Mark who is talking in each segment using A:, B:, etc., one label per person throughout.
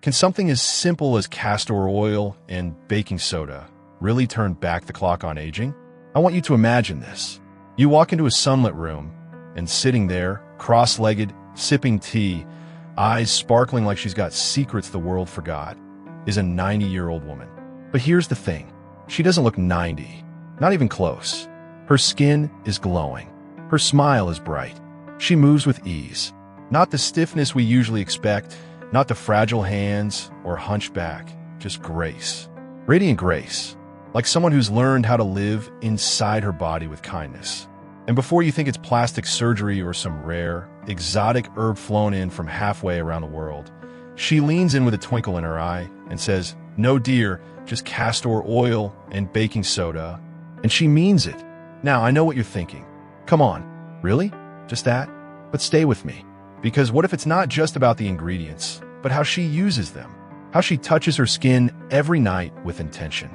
A: Can something as simple as castor oil and baking soda really turn back the clock on aging? I want you to imagine this. You walk into a sunlit room, and sitting there, cross-legged, sipping tea, eyes sparkling like she's got secrets the world forgot, is a 90-year-old woman. But here's the thing. She doesn't look 90. Not even close. Her skin is glowing. Her smile is bright. She moves with ease. Not the stiffness we usually expect, not the fragile hands or hunchback, just grace. Radiant grace, like someone who's learned how to live inside her body with kindness. And before you think it's plastic surgery or some rare, exotic herb flown in from halfway around the world, she leans in with a twinkle in her eye and says, "No, dear, just castor oil and baking soda." And she means it. Now, I know what you're thinking. Come on, really? Just that? But stay with me. Because what if it's not just about the ingredients, but how she uses them? How she touches her skin every night with intention.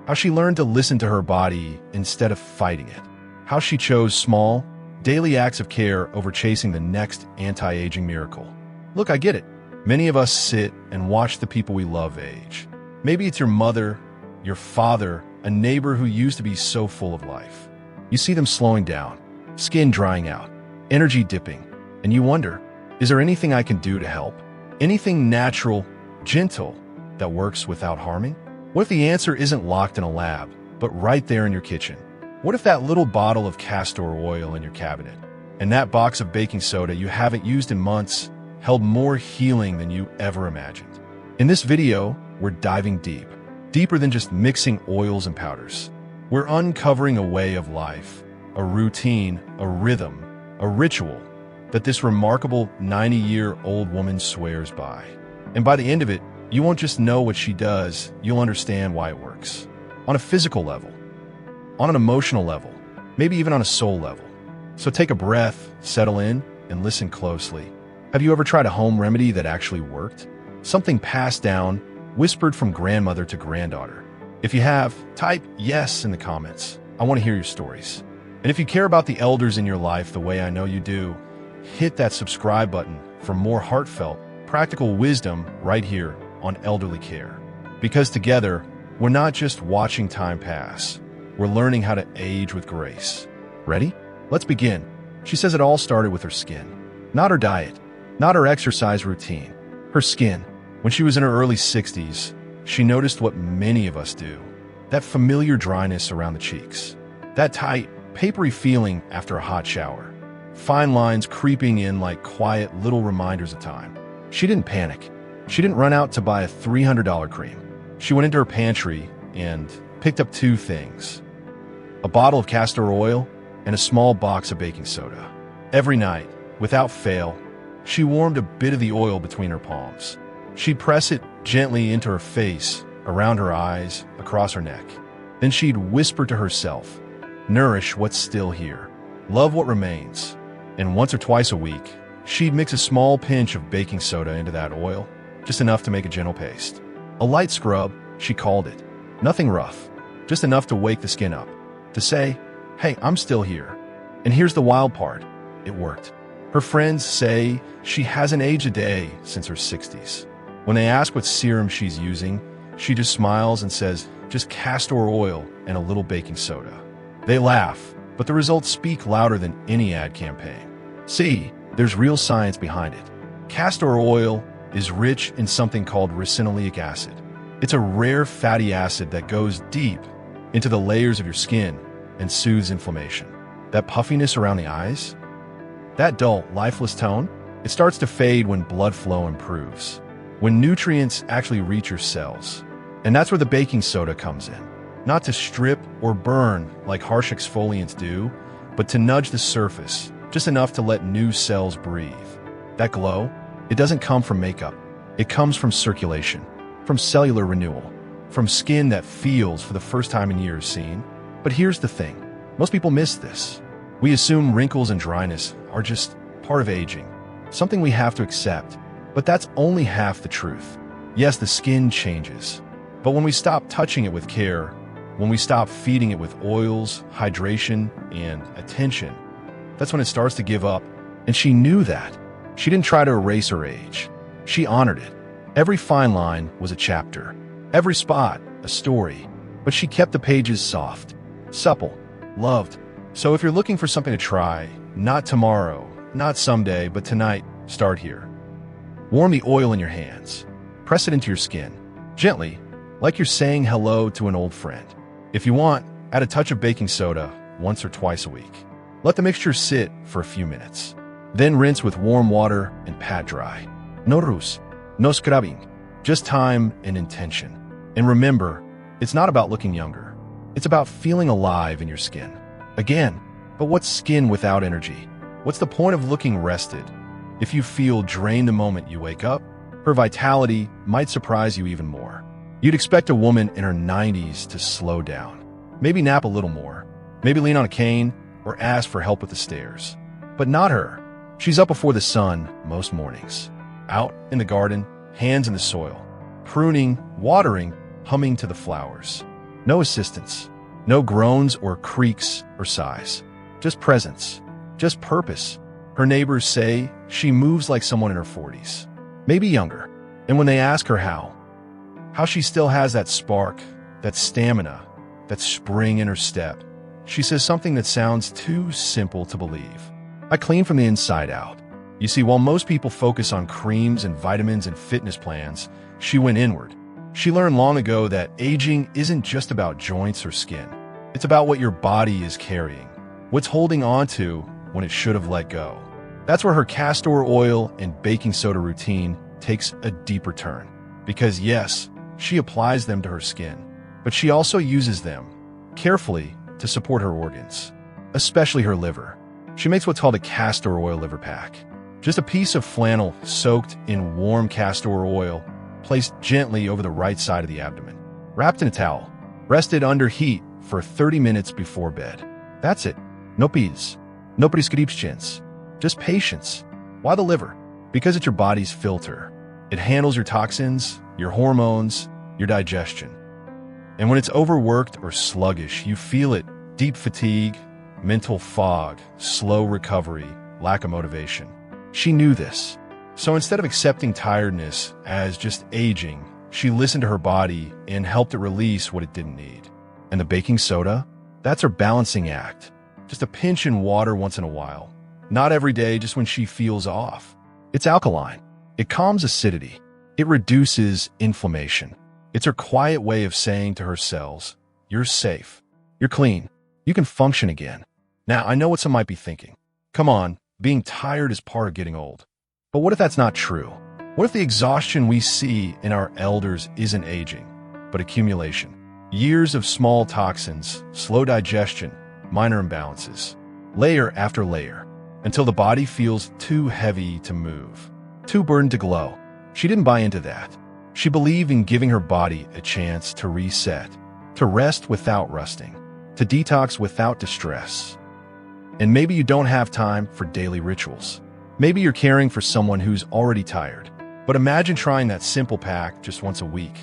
A: How she learned to listen to her body instead of fighting it. How she chose small, daily acts of care over chasing the next anti-aging miracle. Look, I get it. Many of us sit and watch the people we love age. Maybe it's your mother, your father, a neighbor who used to be so full of life. You see them slowing down, skin drying out, energy dipping, and you wonder, is there anything I can do to help? Anything natural, gentle, that works without harming? What if the answer isn't locked in a lab, but right there in your kitchen? What if that little bottle of castor oil in your cabinet and that box of baking soda you haven't used in months held more healing than you ever imagined? In this video, we're diving deep, deeper than just mixing oils and powders. We're uncovering a way of life, a routine, a rhythm, a ritual that this remarkable 90-year-old woman swears by. And by the end of it, you won't just know what she does, you'll understand why it works. On a physical level, on an emotional level, maybe even on a soul level. So take a breath, settle in, and listen closely. Have you ever tried a home remedy that actually worked? Something passed down, whispered from grandmother to granddaughter. If you have, type yes in the comments. I want to hear your stories. And if you care about the elders in your life the way I know you do, hit that subscribe button for more heartfelt, practical wisdom right here on elderly care. Because together, we're not just watching time pass, we're learning how to age with grace. Ready? Let's begin. She says it all started with her skin. Not her diet, not her exercise routine, her skin. When she was in her early 60s, she noticed what many of us do. That familiar dryness around the cheeks. That tight, papery feeling after a hot shower. Fine lines creeping in like quiet little reminders of time. She didn't panic. She didn't run out to buy a $300 cream. She went into her pantry and picked up two things: a bottle of castor oil and a small box of baking soda. Every night, without fail, she warmed a bit of the oil between her palms. She'd press it gently into her face, around her eyes, across her neck. Then she'd whisper to herself, "Nourish what's still here. Love what remains." And once or twice a week, she'd mix a small pinch of baking soda into that oil, just enough to make a gentle paste. A light scrub, she called it. Nothing rough, just enough to wake the skin up, to say, "Hey, I'm still here." And here's the wild part. It worked. Her friends say she hasn't aged a day since her 60s. When they ask what serum she's using, she just smiles and says, "Just castor oil and a little baking soda." They laugh, but the results speak louder than any ad campaign. See, there's real science behind it. Castor oil is rich in something called ricinoleic acid. It's a rare fatty acid that goes deep into the layers of your skin and soothes inflammation. That puffiness around the eyes, that dull, lifeless tone, it starts to fade when blood flow improves, when nutrients actually reach your cells. And that's where the baking soda comes in. Not to strip or burn like harsh exfoliants do, but to nudge the surface, just enough to let new cells breathe. That glow, it doesn't come from makeup. It comes from circulation, from cellular renewal, from skin that feels for the first time in years seen. But here's the thing. Most people miss this. We assume wrinkles and dryness are just part of aging, something we have to accept. But that's only half the truth. Yes, the skin changes. But when we stop touching it with care, when we stop feeding it with oils, hydration, and attention, that's when it starts to give up. And she knew that. She didn't try to erase her age. She honored it. Every fine line was a chapter, every spot a story, but she kept the pages soft, supple, loved. So if you're looking for something to try, not tomorrow, not someday, but tonight, start here. Warm the oil in your hands. Press it into your skin, gently, like you're saying hello to an old friend. If you want, add a touch of baking soda once or twice a week. Let the mixture sit for a few minutes. Then rinse with warm water and pat dry. No ruse, no scrubbing, just time and intention. And remember, it's not about looking younger. It's about feeling alive in your skin. Again, but what's skin without energy? What's the point of looking rested? If you feel drained the moment you wake up, her vitality might surprise you even more. You'd expect a woman in her 90s to slow down, maybe nap a little more, maybe lean on a cane or ask for help with the stairs. But not her. She's up before the sun most mornings, out in the garden, hands in the soil, pruning, watering, humming to the flowers. No assistance, no groans or creaks or sighs, just presence, just purpose. Her neighbors say she moves like someone in her 40s, maybe younger. And when they ask her how she still has that spark, that stamina, that spring in her step, she says something that sounds too simple to believe. I clean from the inside out. You see, while most people focus on creams and vitamins and fitness plans, she went inward. She learned long ago that aging isn't just about joints or skin. It's about what your body is carrying, what's holding on to when it should have let go. That's where her castor oil and baking soda routine takes a deeper turn. Because yes, she applies them to her skin, but she also uses them carefully to support her organs, especially her liver. She makes what's called a castor oil liver pack. Just a piece of flannel soaked in warm castor oil, placed gently over the right side of the abdomen, wrapped in a towel, rested under heat for 30 minutes before bed. That's it. No peas, no prescriptions, just patience. Why the liver? Because it's your body's filter. It handles your toxins, your hormones, your digestion. And when it's overworked or sluggish, you feel it: deep fatigue, mental fog, slow recovery, lack of motivation. She knew this. So instead of accepting tiredness as just aging, she listened to her body and helped it release what it didn't need. And the baking soda? That's her balancing act. Just a pinch in water once in a while. Not every day, just when she feels off. It's alkaline. It calms acidity. It reduces inflammation. It's her quiet way of saying to her cells, you're safe. You're clean. You can function again. Now, I know what some might be thinking. Come on, being tired is part of getting old. But what if that's not true? What if the exhaustion we see in our elders isn't aging, but accumulation? Years of small toxins, slow digestion, minor imbalances, layer after layer, until the body feels too heavy to move, too burdened to glow. She didn't buy into that. She believed in giving her body a chance to reset, to rest without rusting, to detox without distress. And maybe you don't have time for daily rituals. Maybe you're caring for someone who's already tired. But imagine trying that simple pack just once a week.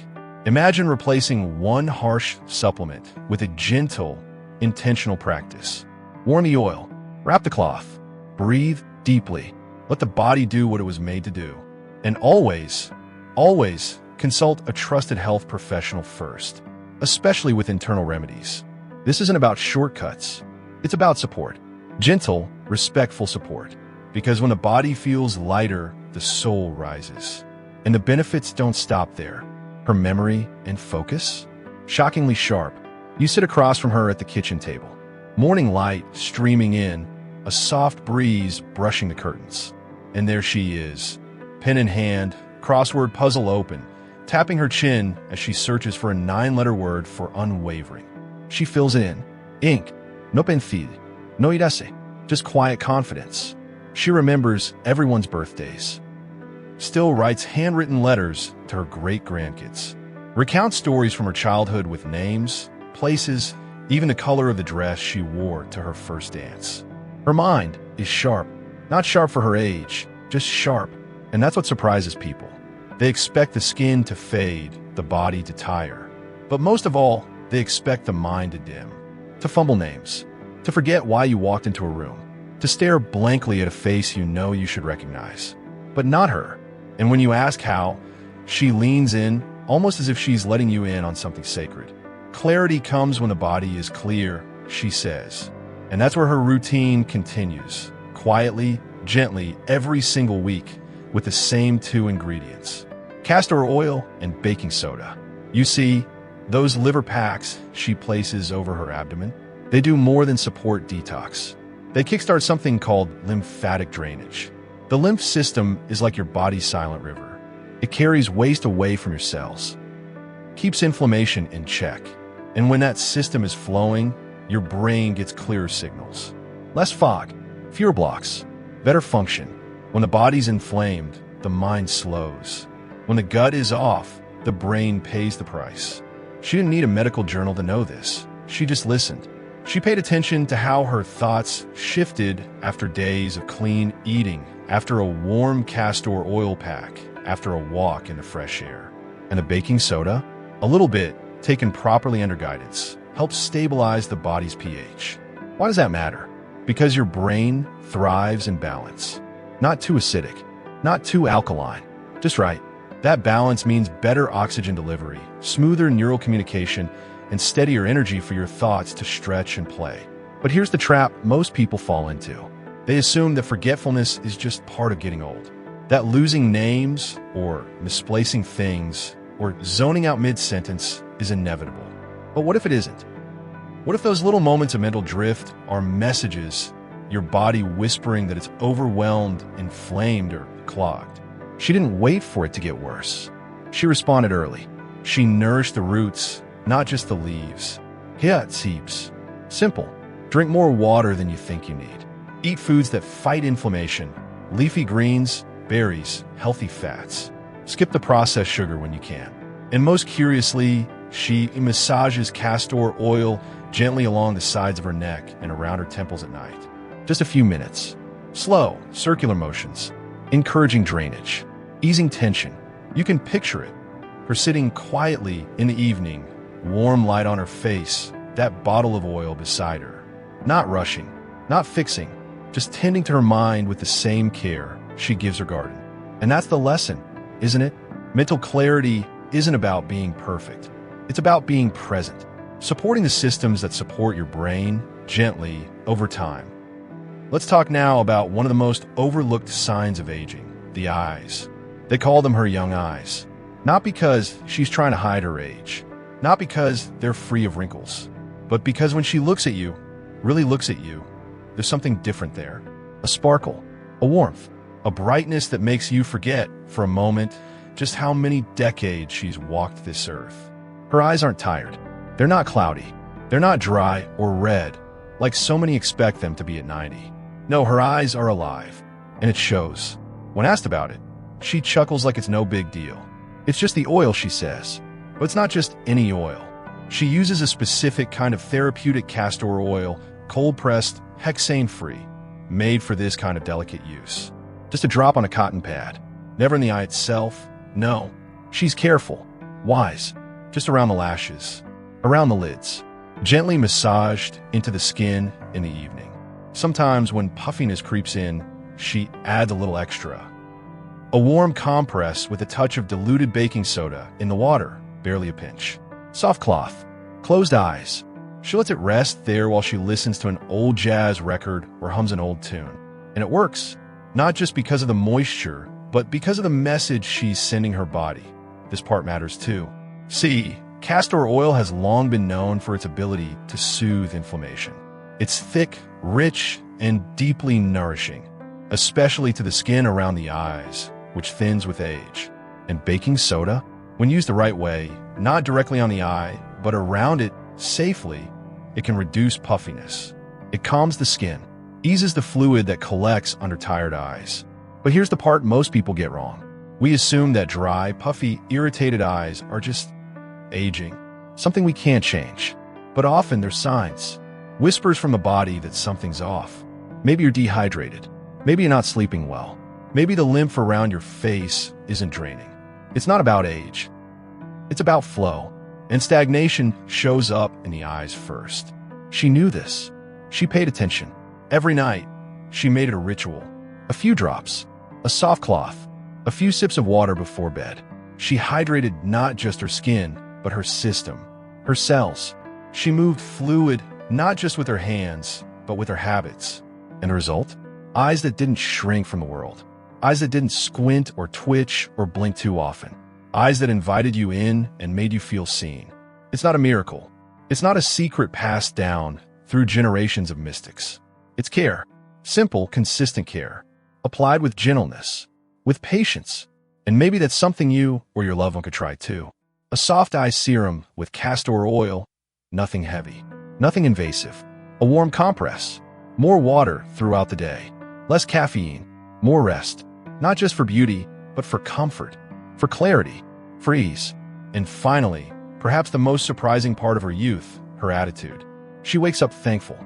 A: Imagine replacing one harsh supplement with a gentle, intentional practice. Warm the oil, wrap the cloth, breathe deeply, let the body do what it was made to do. And always, always consult a trusted health professional first, especially with internal remedies. This isn't about shortcuts. It's about support. Gentle, respectful support. Because when the body feels lighter, the soul rises. And the benefits don't stop there. Her memory and focus? Shockingly sharp. You sit across from her at the kitchen table. Morning light streaming in, a soft breeze brushing the curtains. And there she is, pen in hand, crossword puzzle open, tapping her chin as she searches for a 9-letter word for unwavering. She fills it in. Ink. No penfil. No irase. Just quiet confidence. She remembers everyone's birthdays. Still writes handwritten letters to her great-grandkids. Recounts stories from her childhood with names, places, even the color of the dress she wore to her first dance. Her mind is sharp. Not sharp for her age, just sharp. And that's what surprises people. They expect the skin to fade, the body to tire. But most of all, they expect the mind to dim, to fumble names, to forget why you walked into a room, to stare blankly at a face you know you should recognize. But not her. And when you ask how, She leans in, almost as if she's letting you in on something sacred. Clarity comes when the body is clear, she says. And that's where her routine continues, quietly, gently, every single week, with the same two ingredients: castor oil and baking soda. You see, those liver packs she places over her abdomen, they do more than support detox. They kickstart something called lymphatic drainage. The lymph system is like your body's silent river. It carries waste away from your cells, keeps inflammation in check. And when that system is flowing, your brain gets clearer signals. Less fog, fewer blocks, better function. When the body's inflamed, the mind slows. When the gut is off, the brain pays the price. She didn't need a medical journal to know this. She just listened. She paid attention to how her thoughts shifted after days of clean eating, after a warm castor oil pack, after a walk in the fresh air. And the baking soda? A little bit, taken properly under guidance, helps stabilize the body's pH. Why does that matter? Because your brain thrives in balance. Not too acidic, not too alkaline, just right. That balance means better oxygen delivery, smoother neural communication, and steadier energy for your thoughts to stretch and play. But here's the trap most people fall into. They assume that forgetfulness is just part of getting old. That losing names, or misplacing things, or zoning out mid-sentence is inevitable. But what if it isn't? What if those little moments of mental drift are messages, your body whispering that it's overwhelmed, inflamed, or clogged? She didn't wait for it to get worse. She responded early. She nourished the roots, not just the leaves. Yeah, it seeps. Simple. Drink more water than you think you need. Eat foods that fight inflammation. Leafy greens, berries, healthy fats. Skip the processed sugar when you can. And most curiously, she massages castor oil gently along the sides of her neck and around her temples at night. Just a few minutes. Slow, circular motions. Encouraging drainage. Easing tension. You can picture it. Her sitting quietly in the evening, warm light on her face, that bottle of oil beside her. Not rushing, not fixing, just tending to her mind with the same care she gives her garden. And that's the lesson, isn't it? Mental clarity isn't about being perfect. It's about being present, supporting the systems that support your brain gently over time. Let's talk now about one of the most overlooked signs of aging, the eyes. They call them her young eyes. Not because she's trying to hide her age, not because they're free of wrinkles, but because when she looks at you, really looks at you, there's something different there. A sparkle, a warmth, a brightness that makes you forget, for a moment, just how many decades she's walked this earth. Her eyes aren't tired. They're not cloudy. They're not dry or red, like so many expect them to be at 90. No, her eyes are alive, and it shows. When asked about it, she chuckles like it's no big deal. It's just the oil, she says. But it's not just any oil. She uses a specific kind of therapeutic castor oil, cold-pressed, hexane-free, made for this kind of delicate use. Just a drop on a cotton pad. Never in the eye itself. No. She's careful, wise, just around the lashes, around the lids, gently massaged into the skin in the evening. Sometimes when puffiness creeps in, she adds a little extra. A warm compress with a touch of diluted baking soda in the water, barely a pinch. Soft cloth, closed eyes. She lets it rest there while she listens to an old jazz record or hums an old tune. And it works, not just because of the moisture, but because of the message she's sending her body. This part matters too. See, castor oil has long been known for its ability to soothe inflammation. It's thick, rich, and deeply nourishing, especially to the skin around the eyes, which thins with age. And baking soda, when used the right way, not directly on the eye, but around it safely, it can reduce puffiness. It calms the skin, eases the fluid that collects under tired eyes. But here's the part most people get wrong. We assume that dry, puffy, irritated eyes are just aging, something we can't change. But often they're signs, whispers from the body that something's off. Maybe you're dehydrated. Maybe you're not sleeping well. Maybe the lymph around your face isn't draining. It's not about age. It's about flow. And stagnation shows up in the eyes first. She knew this. She paid attention. Every night, she made it a ritual. A few drops, a soft cloth, a few sips of water before bed. She hydrated not just her skin, but her system, her cells. She moved fluid, not just with her hands, but with her habits. And the result? Eyes that didn't shrink from the world. Eyes that didn't squint or twitch or blink too often. Eyes that invited you in and made you feel seen. It's not a miracle. It's not a secret passed down through generations of mystics. It's care. Simple, consistent care. Applied with gentleness, with patience. And maybe that's something you or your loved one could try too. A soft eye serum with castor oil, nothing heavy, nothing invasive. A warm compress, more water throughout the day, less caffeine, more rest, not just for beauty, but for comfort, for clarity, for ease. And finally, perhaps the most surprising part of her youth, her attitude. She wakes up thankful.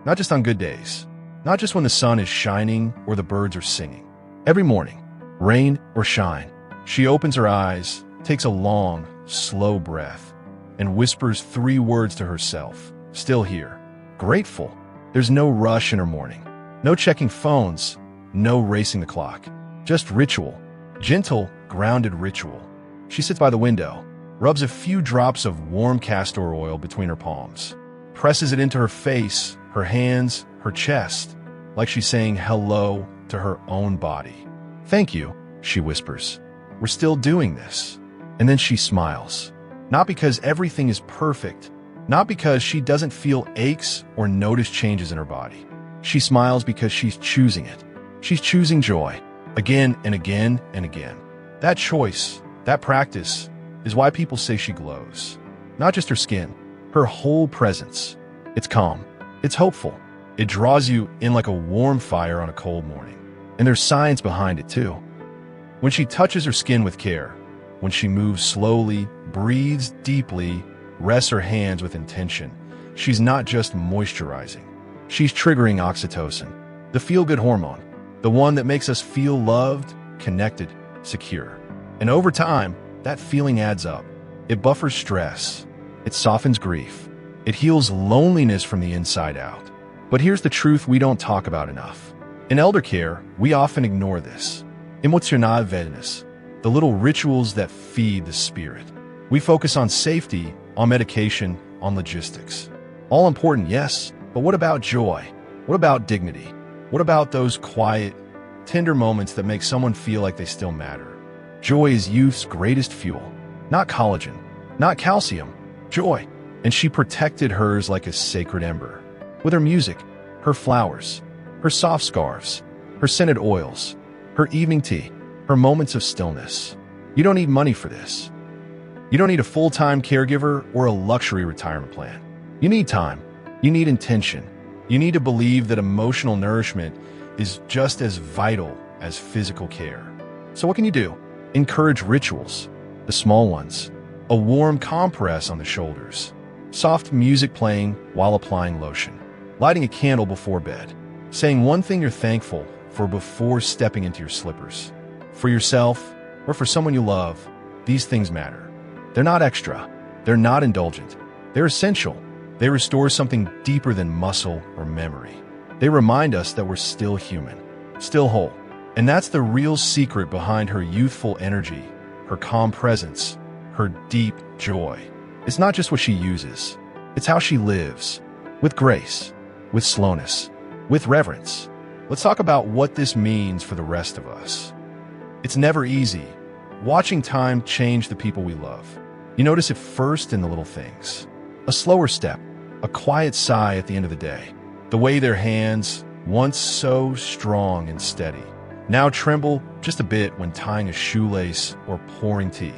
A: Not just on good days, not just when the sun is shining or the birds are singing. Every morning, rain or shine, she opens her eyes, takes a long, slow breath, and whispers 3 words to herself, still here, grateful. There's no rush in her morning, no checking phones, no racing the clock, just ritual, gentle, grounded ritual. She sits by the window, rubs a few drops of warm castor oil between her palms, presses it into her face, her hands, her chest, like she's saying hello to her own body. Thank you, she whispers. We're still doing this. And then she smiles. Not because everything is perfect, not because she doesn't feel aches or notice changes in her body. She smiles because she's choosing it. She's choosing joy, again and again and again. That choice, that practice, is why people say she glows. Not just her skin, her whole presence. It's calm. It's hopeful. It draws you in like a warm fire on a cold morning. And there's science behind it too. When she touches her skin with care, when she moves slowly, breathes deeply, rests her hands with intention, she's not just moisturizing. She's triggering oxytocin, the feel-good hormone, the one that makes us feel loved, connected, secure. And over time, that feeling adds up. It buffers stress. It softens grief. It heals loneliness from the inside out. But here's the truth we don't talk about enough. In elder care, we often ignore this. Emotional wellness, the little rituals that feed the spirit. We focus on safety, on medication, on logistics. All important, yes, but what about joy? What about dignity? What about those quiet, tender moments that make someone feel like they still matter? Joy is youth's greatest fuel. Not collagen, not calcium, joy. And she protected hers like a sacred ember. With her music, her flowers, her soft scarves, her scented oils, her evening tea, her moments of stillness. You don't need money for this. You don't need a full-time caregiver or a luxury retirement plan. You need time. You need intention. You need to believe that emotional nourishment is just as vital as physical care. So what can you do? Encourage rituals, the small ones. A warm compress on the shoulders. Soft music playing while applying lotion. Lighting a candle before bed. Saying one thing you're thankful for before stepping into your slippers. For yourself or for someone you love, these things matter. They're not extra. They're not indulgent. They're essential. They restore something deeper than muscle or memory. They remind us that we're still human, still whole. And that's the real secret behind her youthful energy, her calm presence, her deep joy. It's not just what she uses. It's how she lives. With grace, with slowness, with reverence. Let's talk about what this means for the rest of us. It's never easy. Watching time change the people we love. You notice it first in the little things. A slower step, a quiet sigh at the end of the day. The way their hands, once so strong and steady, now tremble just a bit when tying a shoelace or pouring tea.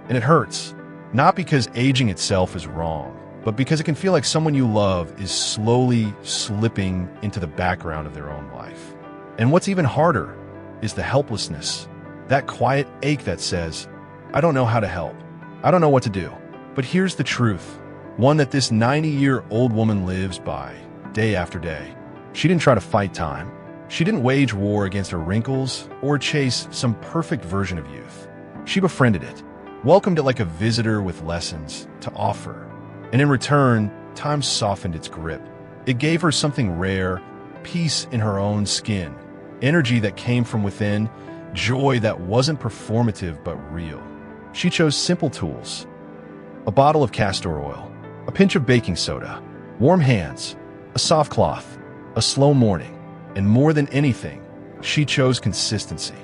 A: And it hurts, not because aging itself is wrong, but because it can feel like someone you love is slowly slipping into the background of their own life. And what's even harder is the helplessness, that quiet ache that says, I don't know how to help. I don't know what to do. But here's the truth, one that this 90-year-old woman lives by, day after day. She didn't try to fight time. She didn't wage war against her wrinkles or chase some perfect version of youth. She befriended it, welcomed it like a visitor with lessons to offer. And in return, time softened its grip. It gave her something rare, peace in her own skin, energy that came from within, joy that wasn't performative but real. She chose simple tools: a bottle of castor oil, a pinch of baking soda, warm hands, a soft cloth, a slow morning, and more than anything, she chose consistency.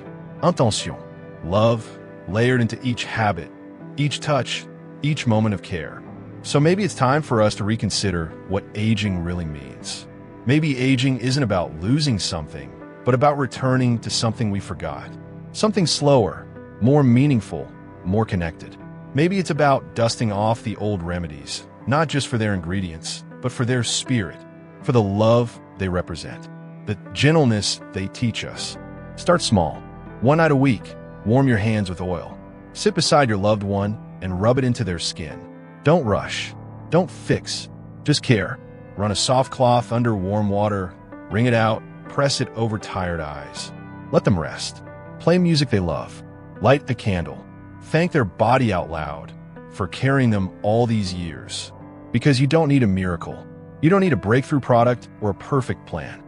A: Intention, love, layered into each habit, each touch, each moment of care. So maybe it's time for us to reconsider what aging really means. Maybe aging isn't about losing something, but about returning to something we forgot. Something slower, more meaningful, more connected. Maybe it's about dusting off the old remedies, not just for their ingredients, but for their spirit, for the love they represent, the gentleness they teach us. Start small. One night a week, warm your hands with oil. Sit beside your loved one and rub it into their skin. Don't rush. Don't fix. Just care. Run a soft cloth under warm water, wring it out, press it over tired eyes. Let them rest. Play music they love. Light a candle. Thank their body out loud for carrying them all these years. Because you don't need a miracle. You don't need a breakthrough product or a perfect plan.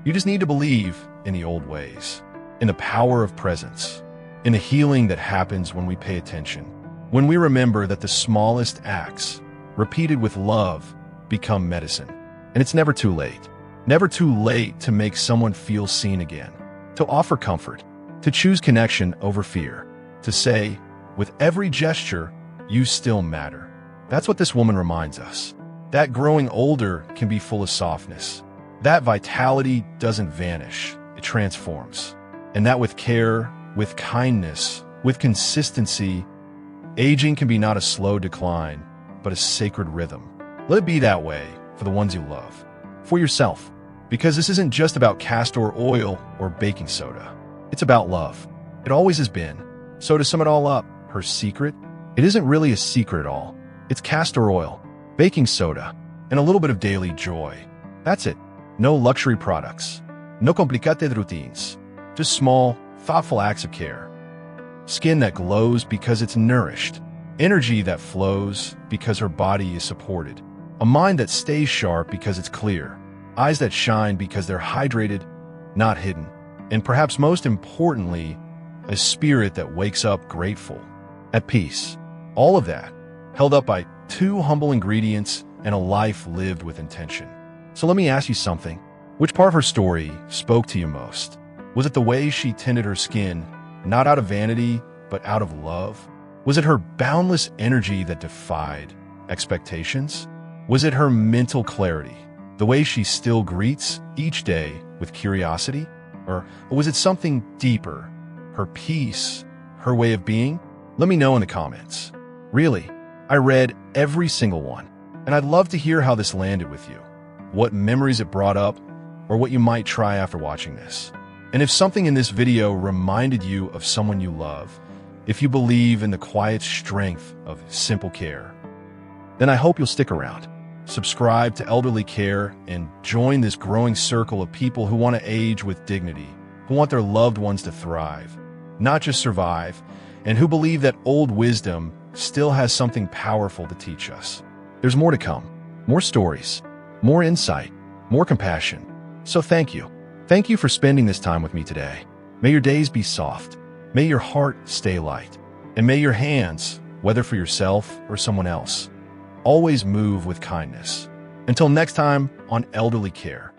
A: You just need to believe in the old ways, in the power of presence, in the healing that happens when we pay attention, when we remember that the smallest acts, repeated with love, become medicine. And it's never too late. Never too late to make someone feel seen again, to offer comfort, to choose connection over fear, to say, with every gesture, you still matter. That's what this woman reminds us. That growing older can be full of softness. That vitality doesn't vanish, it transforms. And that with care, with kindness, with consistency, aging can be not a slow decline, but a sacred rhythm. Let it be that way for the ones you love, for yourself, because this isn't just about castor oil or baking soda. It's about love. It always has been. So to sum it all up, her secret? It isn't really a secret at all. It's castor oil, baking soda, and a little bit of daily joy. That's it. No luxury products. No complicated routines. Just small, thoughtful acts of care. Skin that glows because it's nourished. Energy that flows because her body is supported. A mind that stays sharp because it's clear. Eyes that shine because they're hydrated, not hidden. And perhaps most importantly, a spirit that wakes up grateful, at peace. All of that held up by two humble ingredients and a life lived with intention. So let me ask you something. Which part of her story spoke to you most? Was it the way she tended her skin, not out of vanity, but out of love? Was it her boundless energy that defied expectations? Was it her mental clarity, the way she still greets each day with curiosity? Or was it something deeper, her peace, her way of being? Let me know in the comments. Really, I read every single one, and I'd love to hear how this landed with you, what memories it brought up, or what you might try after watching this. And if something in this video reminded you of someone you love, if you believe in the quiet strength of simple care, then I hope you'll stick around. Subscribe to Elderly Care and join this growing circle of people who want to age with dignity, who want their loved ones to thrive, not just survive, and who believe that old wisdom still has something powerful to teach us. There's more to come, more stories, more insight, more compassion. So thank you. Thank you for spending this time with me today. May your days be soft. May your heart stay light. And may your hands, whether for yourself or someone else, always move with kindness. Until next time on Elderly Care.